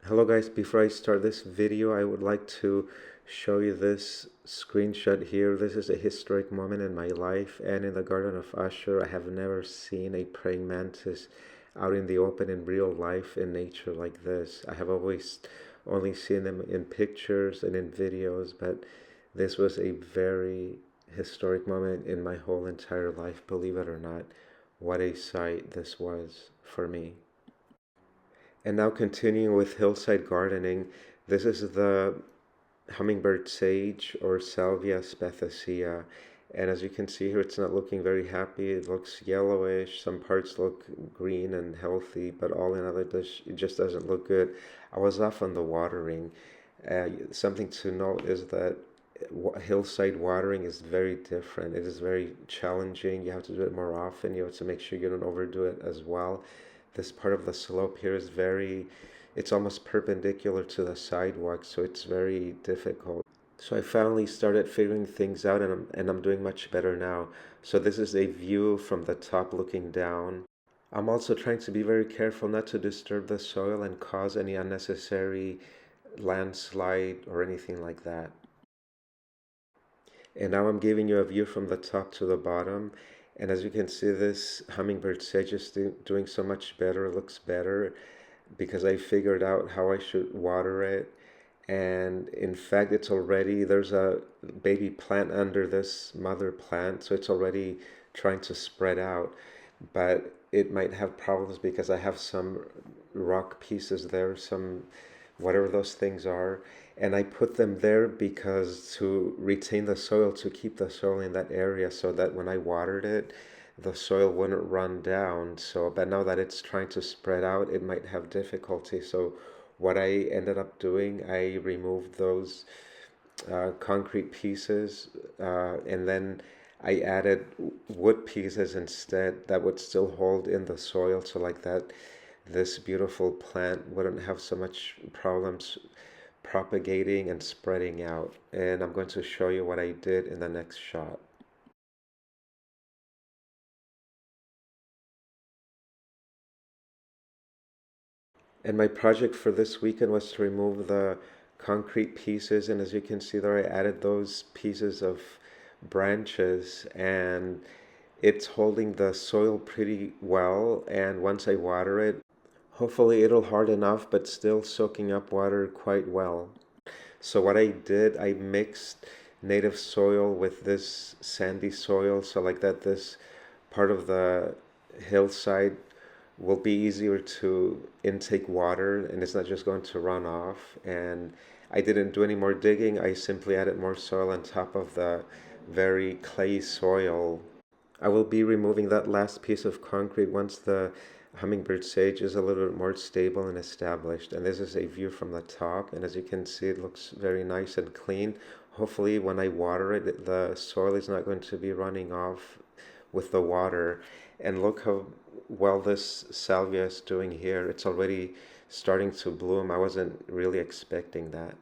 Hello guys, before I start this video, I would like to show you this screenshot here. This is a historic moment in my life, and in the Garden of Usher, I have never seen a praying mantis out in the open in real life in nature like this. I have always only seen them in pictures and in videos, but this was a very historic moment in my whole entire life, believe it or not. What a sight this was for me. And now continuing with hillside gardening, this is the hummingbird sage or Salvia Spathacea. And as you can see here, it's not looking very happy. It looks yellowish. Some parts look green and healthy, but all in all, it just doesn't look good. I was off on the watering. Something to note is that hillside watering is very different. It is very challenging. You have to do it more often. You have to make sure you don't overdo it as well. This part of the slope here is it's almost perpendicular to the sidewalk, so it's very difficult. So I finally started figuring things out, and I'm doing much better now. So this is a view from the top looking down. I'm also trying to be very careful not to disturb the soil and cause any unnecessary landslide or anything like that. And now I'm giving you a view from the top to the bottom. And as you can see, this hummingbird sage is doing so much better, looks better, because I figured out how I should water it. And in fact, there's a baby plant under this mother plant, so it's already trying to spread out. But it might have problems because I have some rock pieces there, some whatever those things are. And I put them there because to retain the soil, to keep the soil in that area so that when I watered it, the soil wouldn't run down. So, but now that it's trying to spread out, it might have difficulty. So what I ended up doing, I removed those concrete pieces, and then I added wood pieces instead that would still hold in the soil, so like that this beautiful plant wouldn't have so much problems propagating and spreading out. And I'm going to show you what I did in the next shot. And my project for this weekend was to remove the concrete pieces, and as you can see there, I added those pieces of branches, and it's holding the soil pretty well. And once I water it, hopefully it'll harden off, but still soaking up water quite well. So what I did, I mixed native soil with this sandy soil, so like that this part of the hillside will be easier to intake water, and it's not just going to run off. And I didn't do any more digging. I simply added more soil on top of the very clay soil. I will be removing that last piece of concrete once the hummingbird sage is a little bit more stable and established. And this is a view from the top, and as you can see, it looks very nice and clean. Hopefully when I water it, the soil is not going to be running off with the water. And look how well this salvia is doing here. It's already starting to bloom. I wasn't really expecting that.